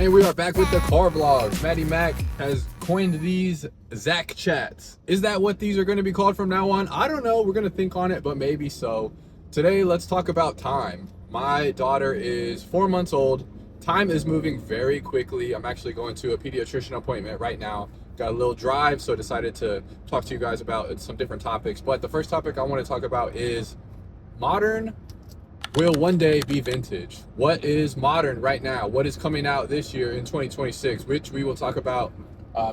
And we are back with the car vlogs. Matty Mac has coined these Zach chats. Is that what these are going to be called from now on? I don't know. We're going to think on it, but maybe so. Today, let's talk about time. My daughter is 4 months old. Time is moving very quickly. I'm actually going to a pediatrician appointment right now. Got a little drive, so I decided to talk to you guys about some different topics. But the first topic I want to talk about is modern will one day be vintage. What is modern right now? What is coming out this year in 2026, which we will talk about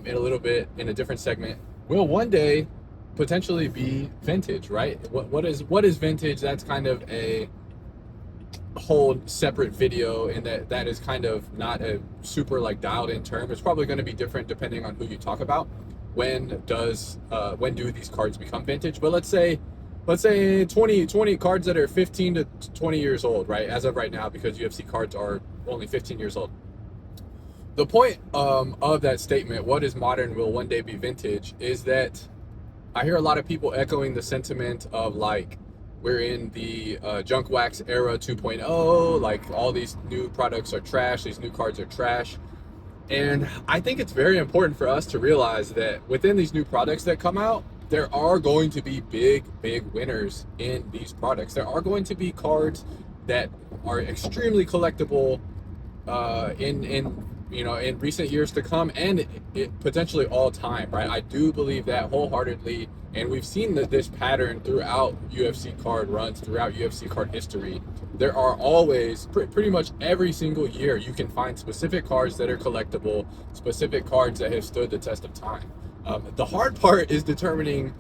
in a little bit in a different segment, will one day potentially be vintage, right? What is vintage? That's kind of a whole separate video, and that is kind of not a super like dialed in term. It's probably going to be different depending on who you talk about. When do these cards become vintage? But let's say 20 cards that are 15 to 20 years old, right? As of right now, because UFC cards are only 15 years old. The point of that statement, what is modern will one day be vintage, is that I hear a lot of people echoing the sentiment of like, we're in the junk wax era 2.0, like all these new products are trash, these new cards are trash. And I think it's very important for us to realize that within these new products that come out, there are going to be big winners in these products. There are going to be cards that are extremely collectible in recent years to come, and potentially all time, right? I do believe that wholeheartedly, and we've seen this pattern throughout UFC card runs, throughout UFC card history. There are always, pretty much every single year, you can find specific cards that are collectible, specific cards that have stood the test of time. The hard part is determining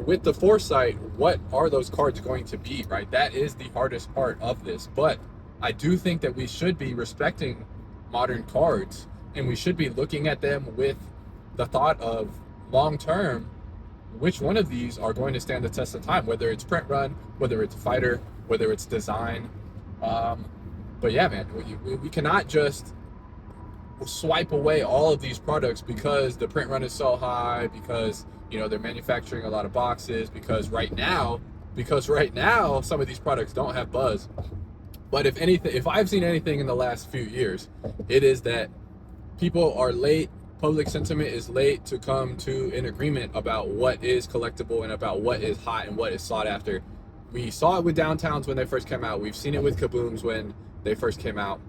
with the foresight, what are those cards going to be, right? That is the hardest part of this. But I do think that we should be respecting modern cards, and we should be looking at them with the thought of long term, which one of these are going to stand the test of time, whether it's print run, whether it's fighter, whether it's design. But yeah, man, we cannot just swipe away all of these products because the print run is so high, because they're manufacturing a lot of boxes, because right now some of these products don't have buzz. But if I've seen anything in the last few years, it is that people are late, public sentiment is late to come to an agreement about what is collectible and about what is hot and what is sought after. We saw it with Downtowns when they first came out. We've seen it with Kabooms when they first came out.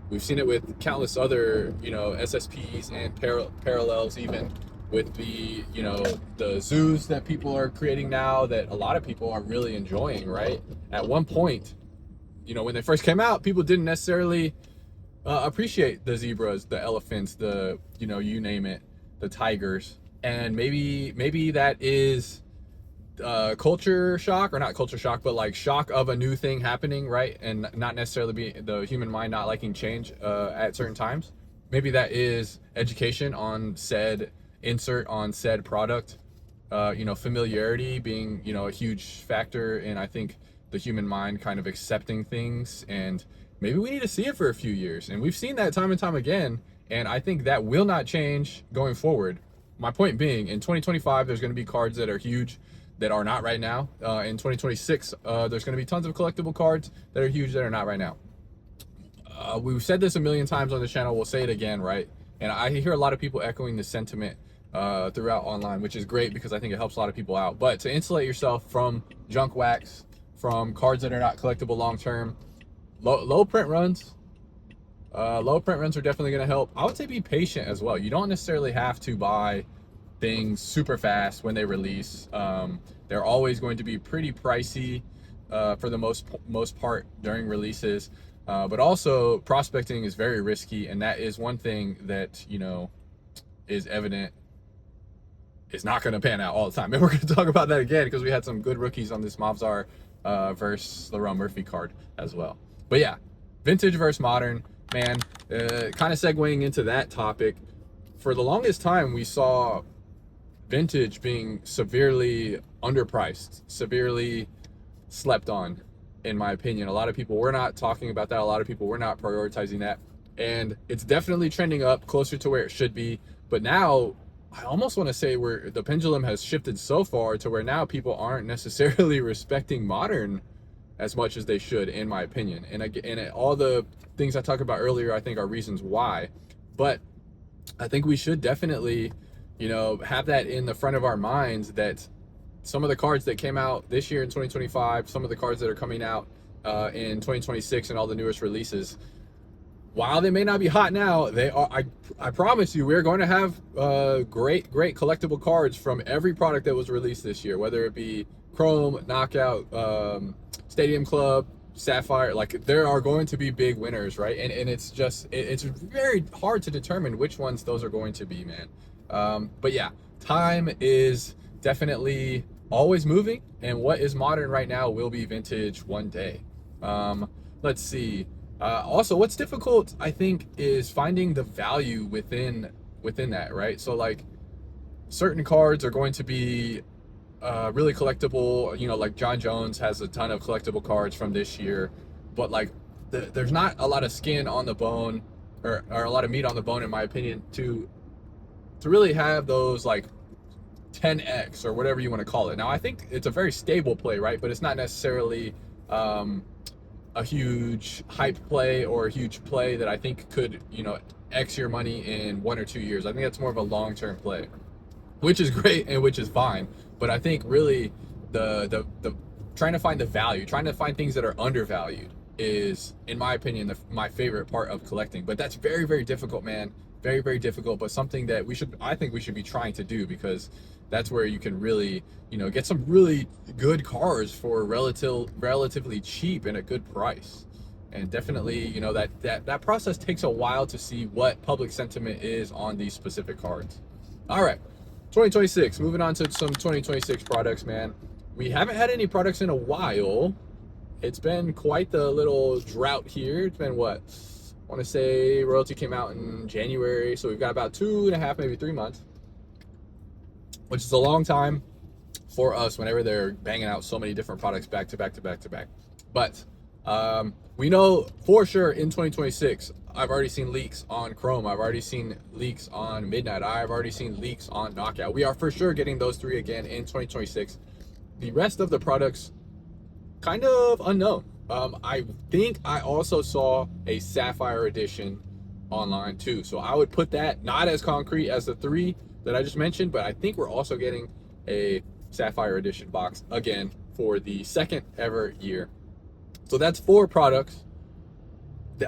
We've seen it with countless other, SSPs and parallels, even with the zoos that people are creating now that a lot of people are really enjoying, right? At one point, when they first came out, people didn't necessarily appreciate the zebras, the elephants, the, you name it, the tigers. And maybe that is culture shock, or not culture shock, but like shock of a new thing happening, right? And not necessarily be the human mind not liking change at certain times. Maybe that is education on said insert, on said product, familiarity being a huge factor in, I think, the human mind kind of accepting things. And maybe we need to see it for a few years, and we've seen that time and time again, and I think that will not change going forward. My point being, in 2025 there's going to be cards that are huge that are not right now. In 2026, there's going to be tons of collectible cards that are huge that are not right now. We've said this a million times on the channel. We'll say it again, right? And I hear a lot of people echoing the sentiment throughout online, which is great because I think it helps a lot of people out. But to insulate yourself from junk wax, from cards that are not collectible long term, low print runs are definitely going to help. I would say be patient as well. You don't necessarily have to buy things super fast when they release. They're always going to be pretty pricey for the most part during releases, but also prospecting is very risky, and that is one thing that is evident is not going to pan out all the time. And we're going to talk about that again because we had some good rookies on this Mavzar versus LaRon Murphy card as well. But yeah, vintage versus modern, man. Kind of segueing into that topic, for the longest time we saw vintage being severely underpriced, severely slept on, in my opinion. A lot of people were not talking about that. A lot of people were not prioritizing that, and it's definitely trending up closer to where it should be. But now I almost want to say where the pendulum has shifted so far to where now people aren't necessarily respecting modern as much as they should, in my opinion. And all the things I talked about earlier, I think, are reasons why. But I think we should definitely, have that in the front of our minds, that some of the cards that came out this year in 2025, some of the cards that are coming out in 2026 and all the newest releases, while they may not be hot now, they are. I promise you, we're going to have great collectible cards from every product that was released this year, whether it be Chrome, Knockout, Stadium Club, Sapphire. Like, there are going to be big winners, right? And it's just, it's very hard to determine which ones those are going to be, man. But yeah, time is definitely always moving, and what is modern right now will be vintage one day. Let's see. Also, what's difficult, I think, is finding the value within that, right? So, like, certain cards are going to be really collectible. Like John Jones has a ton of collectible cards from this year, but like there's not a lot of skin on the bone, or a lot of meat on the bone, in my opinion, to really have those like 10x or whatever you want to call it. Now, I think it's a very stable play, right? But it's not necessarily a huge hype play or a huge play that I think could, X your money in 1 or 2 years. I think that's more of a long-term play, which is great and which is fine. But I think really the trying to find the value, trying to find things that are undervalued is, in my opinion, my favorite part of collecting. But that's very, very difficult, man. Very, very difficult, but something that I think we should be trying to do, because that's where you can really, get some really good cars for relatively cheap and a good price. And definitely, that process takes a while to see what public sentiment is on these specific cards. All right, 2026, moving on to some 2026 products, man. We haven't had any products in a while. It's been quite the little drought here. It's been what? I want to say Royalty came out in January, so we've got about 2.5, maybe 3 months, which is a long time for us whenever they're banging out so many different products back to back to back to back. But we know for sure in 2026, I've already seen leaks on Chrome. I've already seen leaks on Midnight. I've already seen leaks on Knockout. We are for sure getting those 3 again in 2026. The rest of the products, kind of unknown. I think I also saw a Sapphire edition online too. So I would put that not as concrete as the 3 that I just mentioned, but I think we're also getting a Sapphire edition box again for the 2nd ever year. So that's 4 products.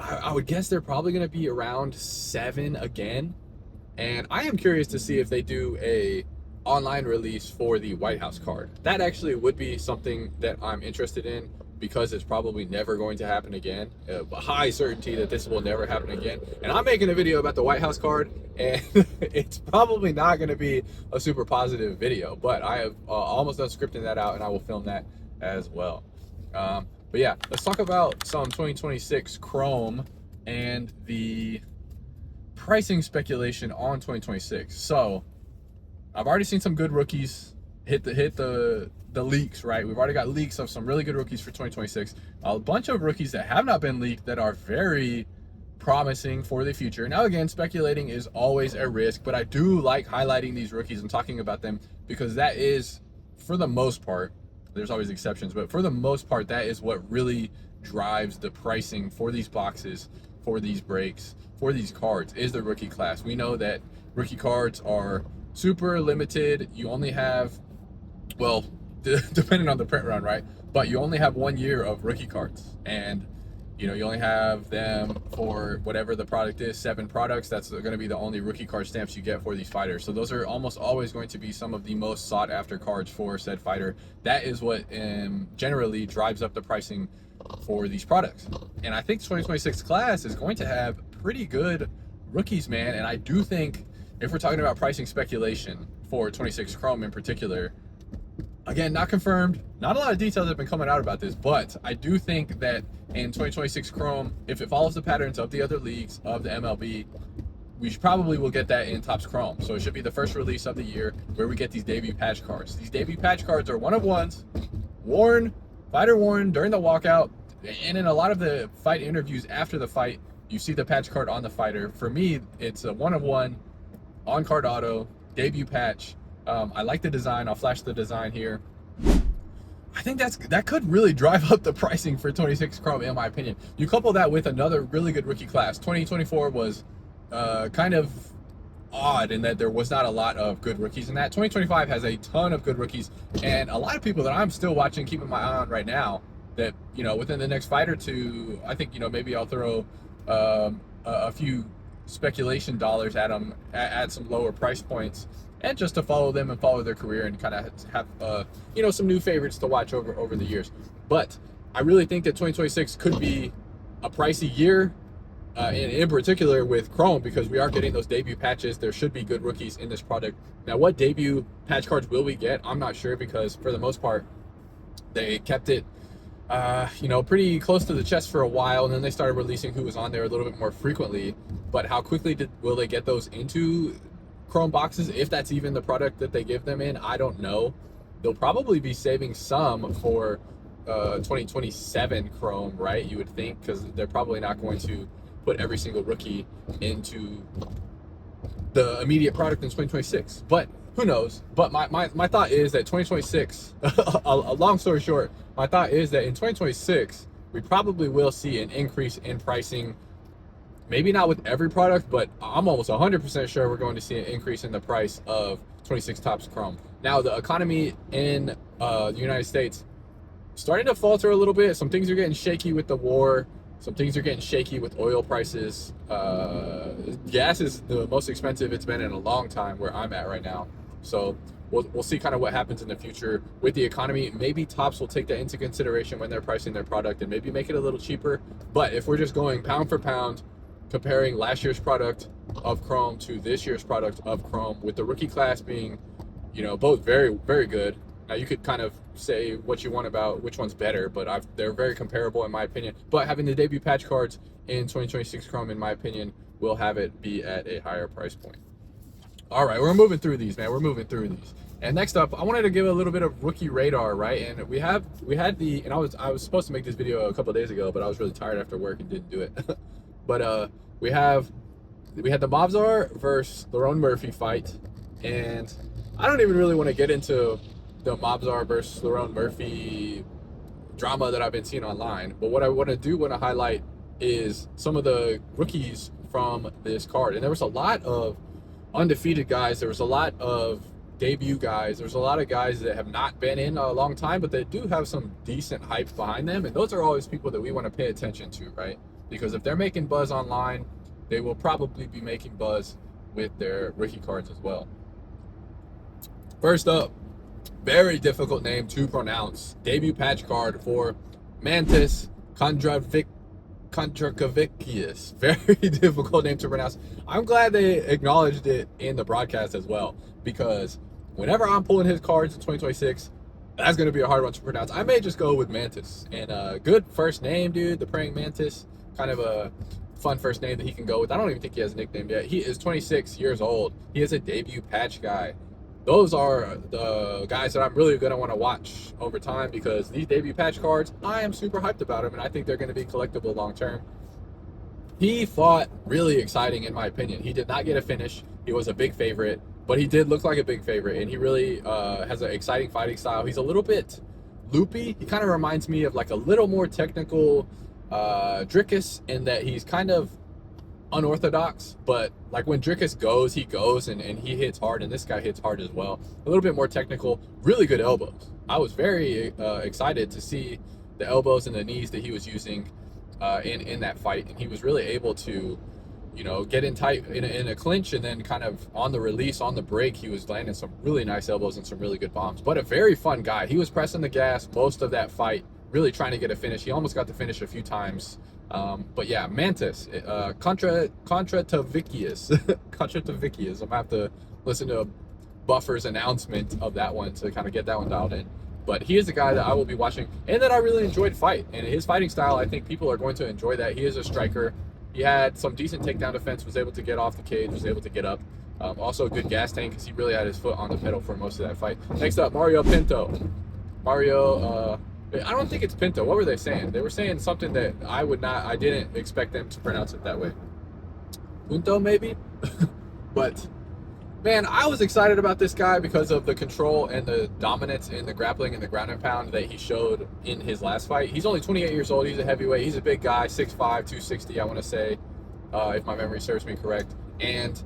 I would guess they're probably going to be around 7 again. And I am curious to see if they do a online release for the White House card. That actually would be something that I'm interested in, because it's probably never going to happen again. A high certainty that this will never happen again. And I'm making a video about the White House card, and it's probably not going to be a super positive video, but I have almost done scripting that out, and I will film that as well. But yeah, let's talk about some 2026 Chrome and the pricing speculation on 2026. So I've already seen some good rookies hit the leaks, right? We've already got leaks of some really good rookies for 2026. A bunch of rookies that have not been leaked that are very promising for the future. Now, again, speculating is always a risk, but I do like highlighting these rookies and talking about them, because that is, for the most part, there's always exceptions, but for the most part, that is what really drives the pricing for these boxes, for these breaks, for these cards, is the rookie class. We know that rookie cards are super limited. You only have, well, depending on the print run, right? But you only have 1 year of rookie cards, and you only have them for whatever the product is, 7 products. That's going to be the only rookie card stamps you get for these fighters. So those are almost always going to be some of the most sought after cards for said fighter. That is what generally drives up the pricing for these products. And I think 2026 class is going to have pretty good rookies, man. And I do think, if we're talking about pricing speculation for 26 Chrome in particular, again, not confirmed, not a lot of details have been coming out about this, but I do think that in 2026 Chrome, if it follows the patterns of the other leagues of the MLB, we probably will get that in Topps Chrome. So it should be the first release of the year where we get these debut patch cards. These debut patch cards are 1-of-1s, worn, fighter worn during the walkout, and in a lot of the fight interviews after the fight, you see the patch card on the fighter. For me, it's a 1-of-1, on-card auto, debut patch. I like the design. I'll flash the design here. I think that could really drive up the pricing for 26 Chrome, in my opinion. You couple that with another really good rookie class. 2024 was kind of odd in that there was not a lot of good rookies in that. 2025 has a ton of good rookies, and a lot of people that I'm still watching, keeping my eye on right now, that, you know, within the next fight or two, I think, you know, maybe I'll throw a few speculation dollars at them at some lower price points, and just to follow them and follow their career and kind of have you know, some new favorites to watch over the years. But I really think that 2026 could be a pricey year, in particular with Chrome, because we are getting those debut patches. There should be good rookies in this product. Now, what debut patch cards will we get? I'm not sure, because for the most part, they kept it you know, pretty close to the chest for a while, and then they started releasing who was on there a little bit more frequently. But how quickly will they get those into Chrome boxes, if that's even the product that they give them in? I don't know. They'll probably be saving some for 2027 Chrome, right? You would think, because they're probably not going to put every single rookie into the immediate product in 2026. But who knows? But my thought is that 2026, a long story short, my thought is that in 2026, we probably will see an increase in pricing. Maybe not with every product, but I'm almost 100% sure we're going to see an increase in the price of 26 Topps Chrome. Now, the economy in the United States starting to falter a little bit. Some things are getting shaky with the war. Some things are getting shaky with oil prices. Gas is the most expensive it's been in a long time where I'm at right now. So we'll see kind of what happens in the future with the economy. Maybe Topps will take that into consideration when they're pricing their product and maybe make it a little cheaper. But if we're just going pound for pound, comparing last year's product of Chrome to this year's product of Chrome, with the rookie class being, you know, both very, very good. Now, you could kind of say what you want about which one's better, but they're very comparable in my opinion. But having the debut patch cards in 2026 Chrome, in my opinion, will have it be at a higher price point. All right, we're moving through these, man. We're moving through these. And next up, I wanted to give a little bit of rookie radar, right? And we had and I was supposed to make this video a couple of days ago, but I was really tired after work and didn't do it. But we had the Mobzar versus Lerone Murphy fight, and I don't even really want to get into the Mobzar versus Lerone Murphy drama that I've been seeing online. But what I want to highlight is some of the rookies from this card. And there was a lot of undefeated guys. There was a lot of debut guys. There's a lot of guys that have not been in a long time, but they do have some decent hype behind them. And those are always people that we want to pay attention to, right? Because if they're making buzz online, they will probably be making buzz with their rookie cards as well. First up, very difficult name to pronounce. Debut patch card for Montas Kontrakavikius. Very difficult name to pronounce. I'm glad they acknowledged it in the broadcast as well, because whenever I'm pulling his cards in 2026, that's going to be a hard one to pronounce. I may just go with Mantis. And good first name, dude. The Praying Mantis. Kind of a fun first name that he can go with. I don't even think he has a nickname yet. He is 26 years old. He is a debut patch guy. Those are the guys that I'm really going to want to watch over time, because these debut patch cards, I am super hyped about them, and I think they're going to be collectible long term. He fought really exciting, in my opinion. He did not get a finish. He was a big favorite, but he did look like a big favorite, and he really has an exciting fighting style. He's a little bit loopy. He kind of reminds me of like a little more technical Drickus, in that he's kind of unorthodox, but like when Drickus goes, he goes, and he hits hard, and this guy hits hard as well. A little bit more technical, really good elbows. I was very excited to see the elbows and the knees that he was using in that fight, and he was really able to, you know, get in tight in a clinch, and then kind of on the release, on the break, he was landing some really nice elbows and some really good bombs. But a very fun guy. He was pressing the gas most of that fight, really trying to get a finish. He almost got the finish a few times. But yeah, Mantis, Kontratavikius. Kontratavikius. I'm gonna have to listen to Buffer's announcement of that one to kind of get that one dialed in. But he is a guy that I will be watching, and that I really enjoyed fight. And his fighting style, I think people are going to enjoy that. He is a striker. He had some decent takedown defense, was able to get off the cage, was able to get up. Also a good gas tank, because he really had his foot on the pedal for most of that fight. Next up, Mario Pinto. Mario, I don't think it's Pinto. What were they saying? They were saying something that I didn't expect them to pronounce it that way. Punto, maybe? But Man, I was excited about this guy because of the control and the dominance in the grappling and the ground and pound that he showed in his last fight. He's only 28 years old. He's a heavyweight. He's a big guy, 6'5", 260, I want to say, if my memory serves me correct. And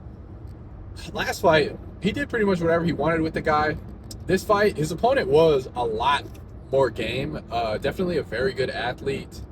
last fight, he did pretty much whatever he wanted with the guy. This fight, his opponent was a lot more game. Definitely a very good athlete.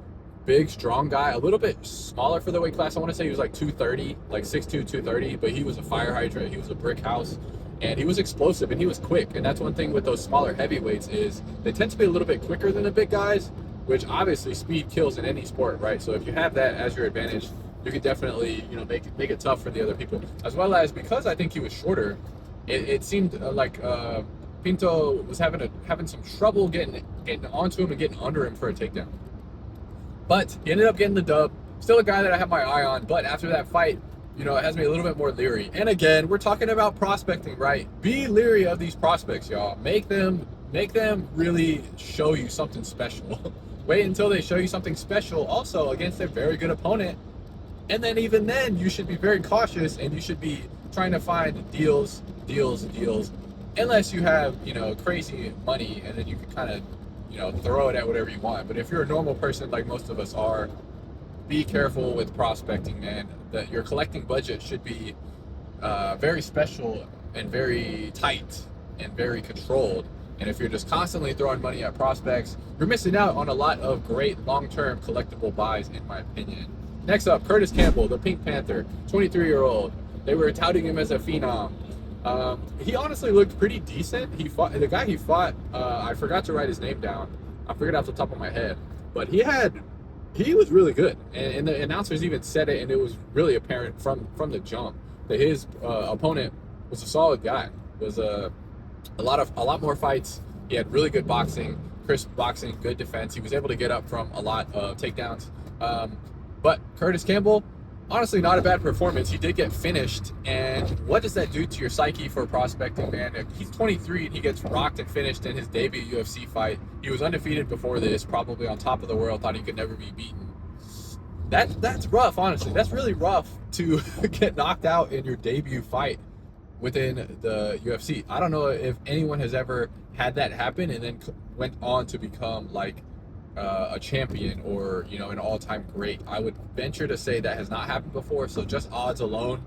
Big, strong guy, a little bit smaller for the weight class. I want to say he was like 230, like 6'2", 230, but he was a fire hydrant. He was a brick house, and he was explosive, and he was quick. And that's one thing with those smaller heavyweights is they tend to be a little bit quicker than the big guys, which obviously speed kills in any sport, right? So if you have that as your advantage, you can definitely, you know, make it tough for the other people. As well as because I think he was shorter, it seemed like Pinto was having some trouble getting onto him and getting under him for a takedown. But he ended up getting the dub. Still a guy that I have my eye on, but after that fight, you know, it has me a little bit more leery. And again, we're talking about prospecting, right? Be leery of these prospects, y'all. Make them really show you something special. Wait until they show you something special also against a very good opponent. And then even then, you should be very cautious and you should be trying to find deals, unless you have, you know, crazy money, and then you can kind of, you know, throw it at whatever you want. But if you're a normal person like most of us are, be careful with prospecting, man. That your collecting budget should be very special and very tight and very controlled. And if you're just constantly throwing money at prospects, you're missing out on a lot of great long-term collectible buys, in my opinion. Next up, Curtis Campbell, the Pink Panther, 23-year-old. They were touting him as a phenom. He honestly looked pretty decent. The guy he fought, I forgot to write his name down. I forget off the top of my head. But he was really good. And the announcers even said it, and it was really apparent from the jump that his opponent was a solid guy. Was a lot more fights. He had really good boxing, crisp boxing, good defense. He was able to get up from a lot of takedowns. But Curtis Campbell, honestly, not a bad performance. He did get finished, and what does that do to your psyche for prospecting, man? If he's 23 and he gets rocked and finished in his debut UFC fight. He was undefeated before this, probably on top of the world, thought he could never be beaten. That's rough, honestly. That's really rough to get knocked out in your debut fight within the UFC. I don't know if anyone has ever had that happen and then went on to become like a champion or, you know, an all-time great. I would venture to say that has not happened before, so just odds alone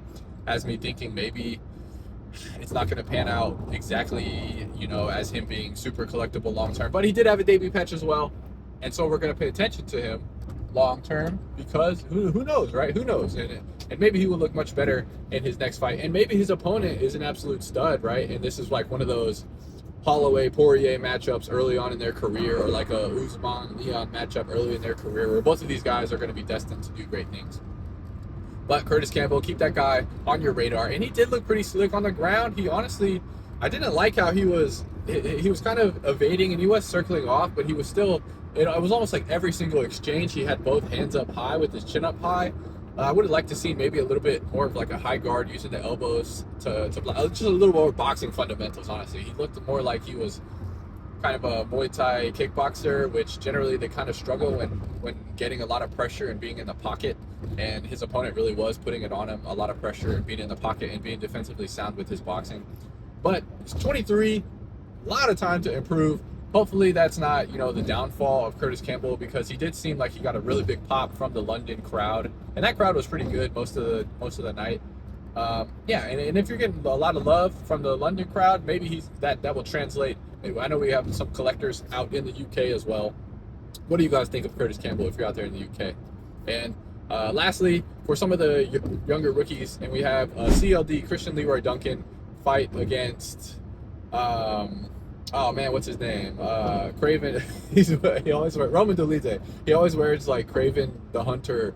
has me thinking maybe it's not going to pan out exactly, you know, as him being super collectible long-term. But he did have a debut match as well, and so we're going to pay attention to him long-term because who knows, right? Who knows? And maybe he will look much better in his next fight, and maybe his opponent is an absolute stud, right? And this is like one of those Holloway-Poirier matchups early on in their career, or like a Usman-Leon matchup early in their career, where both of these guys are going to be destined to do great things. But Curtis Campbell, keep that guy on your radar. And he did look pretty slick on the ground. He honestly, I didn't like how he was kind of evading, and he was circling off, but he was still, it was almost like every single exchange he had both hands up high with his chin up high. I would have liked to see maybe a little bit more of like a high guard using the elbows to block. Just a little more boxing fundamentals, honestly. He looked more like he was kind of a Muay Thai kickboxer, which generally they kind of struggle when getting a lot of pressure and being in the pocket. And his opponent really was putting it on him, a lot of pressure and being in the pocket and being defensively sound with his boxing. But he's 23, a lot of time to improve. Hopefully that's not, you know, the downfall of Curtis Campbell, because he did seem like he got a really big pop from the London crowd, and that crowd was pretty good most of the night. Yeah, and if you're getting a lot of love from the London crowd, maybe that will translate. I know we have some collectors out in the UK as well. What do you guys think of Curtis Campbell if you're out there in the UK? And lastly, for some of the younger rookies, and we have CLD Christian Leroy Duncan fight against oh man, what's his name? Craven. He always wears Roman Dolite. He always wears like Craven the Hunter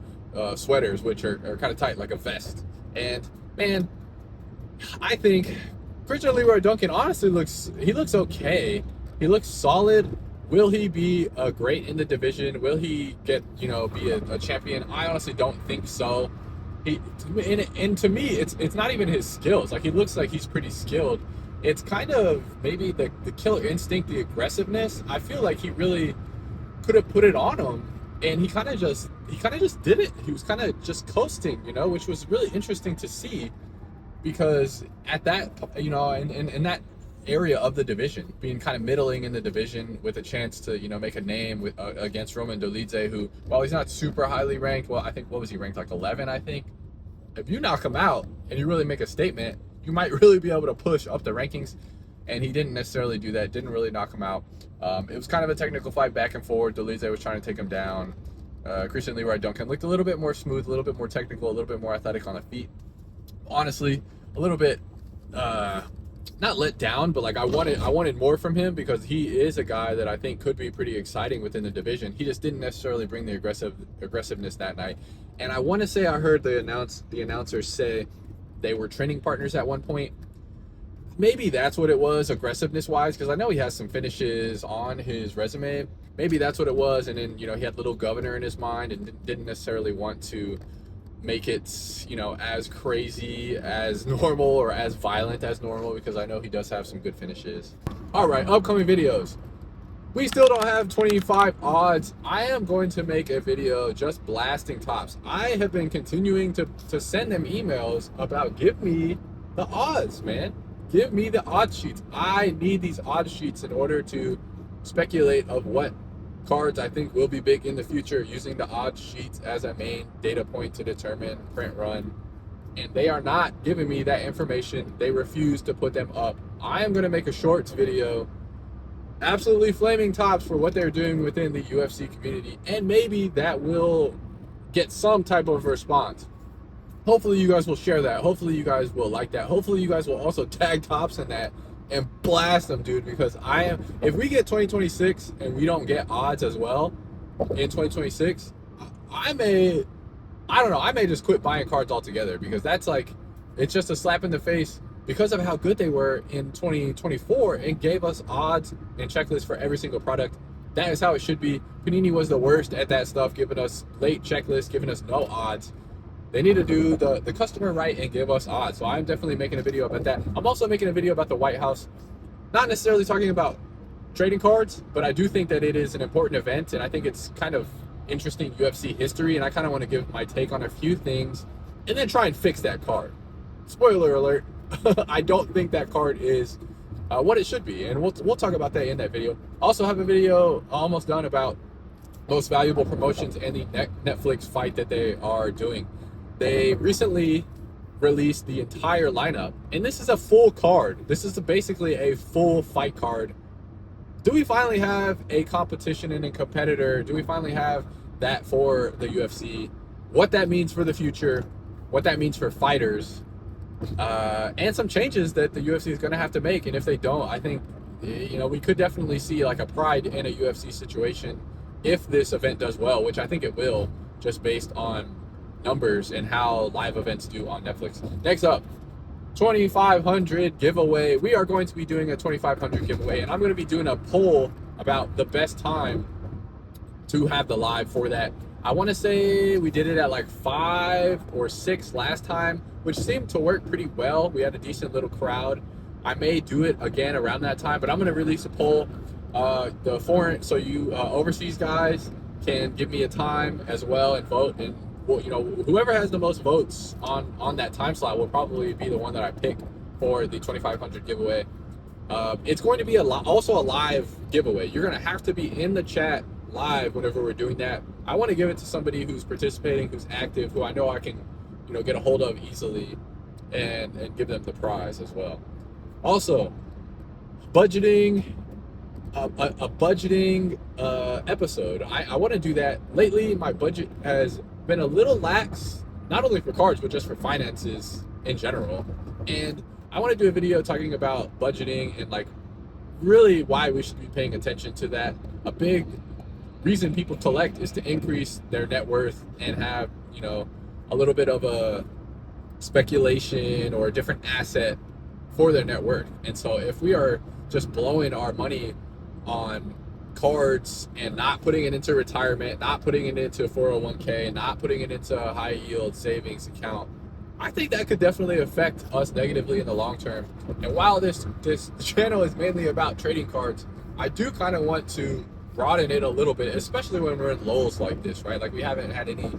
sweaters, which are kind of tight, like a vest. And man, I think Christian Leroy Duncan honestly looks okay. He looks solid. Will he be great in the division? Will he get, you know, be a champion? I honestly don't think so. And to me, it's not even his skills. Like, he looks like he's pretty skilled. It's kind of maybe the killer instinct, the aggressiveness. I feel like he really could have put it on him, and he kind of just did it. He was kind of just coasting, you know, which was really interesting to see. because at that, in that area of the division, being kind of middling in the division with a chance to, make a name with against Roman Dolidze, who, while he's not super highly ranked, well, I think, what was he ranked, like 11, I think. If you knock him out and you really make a statement, you might really be able to push up the rankings. And he didn't necessarily do that, didn't really knock him out. It was kind of a technical fight back and forth. Dolidze was trying to take him down. Christian Leroy Duncan looked a little bit more smooth, a little bit more technical, a little bit more athletic on the feet. Honestly, a little bit not let down, but like I wanted more from him, because he is a guy that I think could be pretty exciting within the division. He just didn't necessarily bring the aggressiveness that night. And I want to say I heard the announcers say they were training partners at one point. Maybe that's what it was, aggressiveness wise, because I know he has some finishes on his resume. Maybe that's what it was. And then, he had little governor in his mind and didn't necessarily want to make it, as crazy as normal or as violent as normal, because I know he does have some good finishes. All right, upcoming videos. We still don't have 25 odds. I am going to make a video just blasting Topps. I have been continuing to send them emails about, give me the odds, man. Give me the odd sheets. I need these odd sheets in order to speculate of what cards I think will be big in the future, using the odd sheets as a main data point to determine print run. And they are not giving me that information. They refuse to put them up. I am going to make a shorts video absolutely flaming Topps for what they're doing within the UFC community. And maybe that will get some type of response. Hopefully you guys will share that. Hopefully you guys will like that. Hopefully you guys will also tag Topps in that and blast them, dude, because if we get 2026 and we don't get odds as well in 2026, I may just quit buying cards altogether, because that's like, it's just a slap in the face because of how good they were in 2024 and gave us odds and checklists for every single product. That is how it should be. Panini was the worst at that stuff, giving us late checklists, giving us no odds. They need to do the customer right and give us odds. So I'm definitely making a video about that. I'm also making a video about the White House. Not necessarily talking about trading cards, but I do think that it is an important event, and I think it's kind of interesting UFC history, and I kind of want to give my take on a few things and then try and fix that card. Spoiler alert, I don't think that card is what it should be, and we'll talk about that in that video. Also have a video almost done about most valuable promotions and the Netflix fight that they are doing. They recently released the entire lineup, and this is a full card. This is basically a full fight card. Do we finally have a competition and a competitor? Do we finally have that for the UFC? What that means for the future, what that means for fighters, and some changes that the UFC is going to have to make. And if they don't, I think, we could definitely see like a Pride in a UFC situation if this event does well, which I think it will, just based on numbers and how live events do on Netflix. Next up, 2500 giveaway. We are going to be doing a 2500 giveaway, and I'm going to be doing a poll about the best time to have the live for that. I want to say we did it at like 5 or 6 last time, which seemed to work pretty well. We had a decent little crowd. I may do it again around that time, but I'm going to release a poll. So you overseas guys can give me a time as well and vote, and whoever has the most votes on that time slot will probably be the one that I pick for the 2500 giveaway. It's going to be also a live giveaway. You're going to have to be in the chat live whenever we're doing that. I want to give it to somebody who's participating, who's active, who I know I can get a hold of easily and give them the prize as well. Also, budgeting, a budgeting episode. I want to do that. Lately, my budget has been a little lax, not only for cards, but just for finances in general. And I want to do a video talking about budgeting and like really why we should be paying attention to that. A big reason people collect is to increase their net worth and have, a little bit of a speculation or a different asset for their net worth. And so if we are just blowing our money on cards and not putting it into retirement, not putting it into 401k, not putting it into a high yield savings account, I think that could definitely affect us negatively in the long term. And while this channel is mainly about trading cards, I do kind of want to broaden it a little bit, especially when we're in lulls like this, right? Like we haven't had any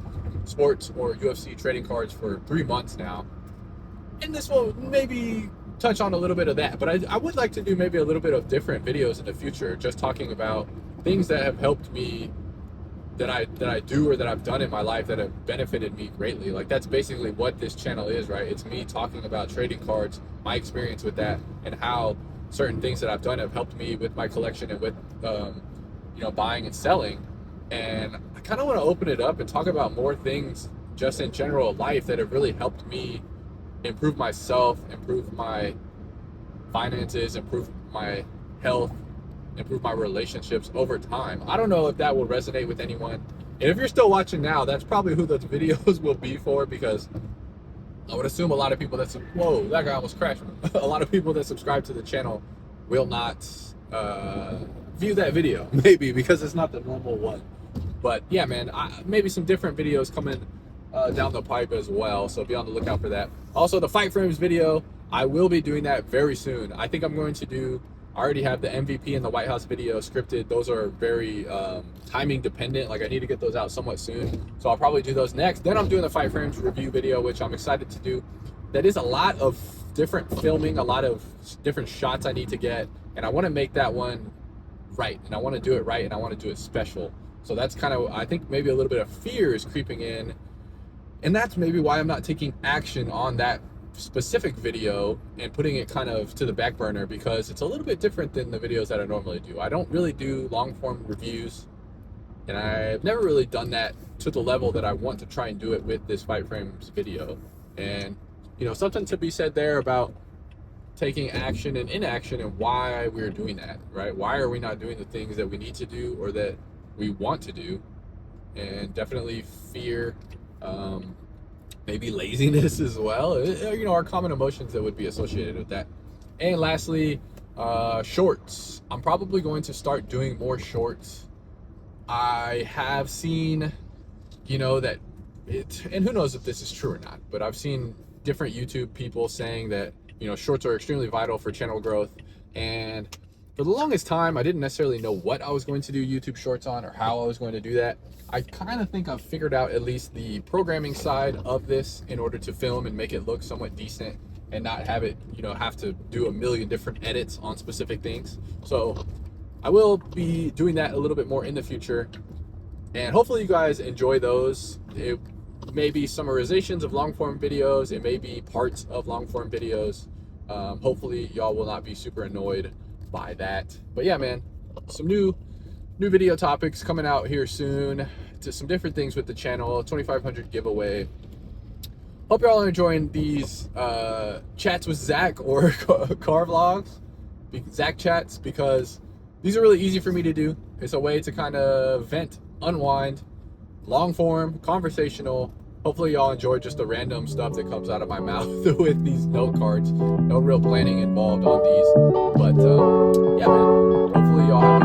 sports or UFC trading cards for 3 months now. and this will maybe touch on a little bit of that, but I would like to do maybe a little bit of different videos in the future, just talking about things that have helped me, that I do or that I've done in my life that have benefited me greatly. Like, that's basically what this channel is, right? It's me talking about trading cards, my experience with that, and how certain things that I've done have helped me with my collection and with buying and selling. And I kind of want to open it up and talk about more things just in general life that have really helped me improve myself, improve my finances, improve my health, improve my relationships over time. I don't know if that will resonate with anyone. And if you're still watching now, that's probably who those videos will be for, because I would assume a lot of people whoa, that guy almost crashed. A lot of people that subscribe to the channel will not view that video, maybe because it's not the normal one. But yeah, man, maybe some different videos coming down the pipe as well, so be on the lookout for that. Also, the Fight Frames video, I will be doing that very soon. I think I'm going to do, I already have the MVP and the White House video scripted. Those are very timing dependent. Like, I need to get those out somewhat soon, so I'll probably do those next. Then I'm doing the Fight Frames review video, which I'm excited to do. That is a lot of different filming, a lot of different shots I need to get, and I want to make that one right, and I want to do it right, and I want to do it special. So that's kind of, I think maybe a little bit of fear is creeping in, and that's maybe why I'm not taking action on that specific video and putting it kind of to the back burner, because it's a little bit different than the videos that I normally do. I don't really do long form reviews, and I've never really done that to the level that I want to try and do it with this Fight Frames video. And something to be said there about taking action and inaction, and why we're doing that, right? Why are we not doing the things that we need to do or that we want to do? And definitely fear, maybe laziness as well, are common emotions that would be associated with that. And lastly, shorts. I'm probably going to start doing more shorts. I have seen, that and who knows if this is true or not, but I've seen different YouTube people saying that, shorts are extremely vital for channel growth. And for the longest time, I didn't necessarily know what I was going to do YouTube shorts on, or how I was going to do that. I kind of think I've figured out at least the programming side of this in order to film and make it look somewhat decent, and not have it, have to do a million different edits on specific things. So I will be doing that a little bit more in the future, and hopefully you guys enjoy those. It may be summarizations of long form videos, it may be parts of long form videos. Hopefully y'all will not be super annoyed by that. But yeah, man, some new video topics coming out here soon, to some different things with the channel. 2500 giveaway. Hope y'all are enjoying these chats with Zach, or car vlogs, Zach chats, because these are really easy for me to do. It's a way to kind of vent, unwind, long form, conversational. Hopefully y'all enjoy just the random stuff that comes out of my mouth with these note cards. No real planning involved on these, but yeah, man, hopefully y'all have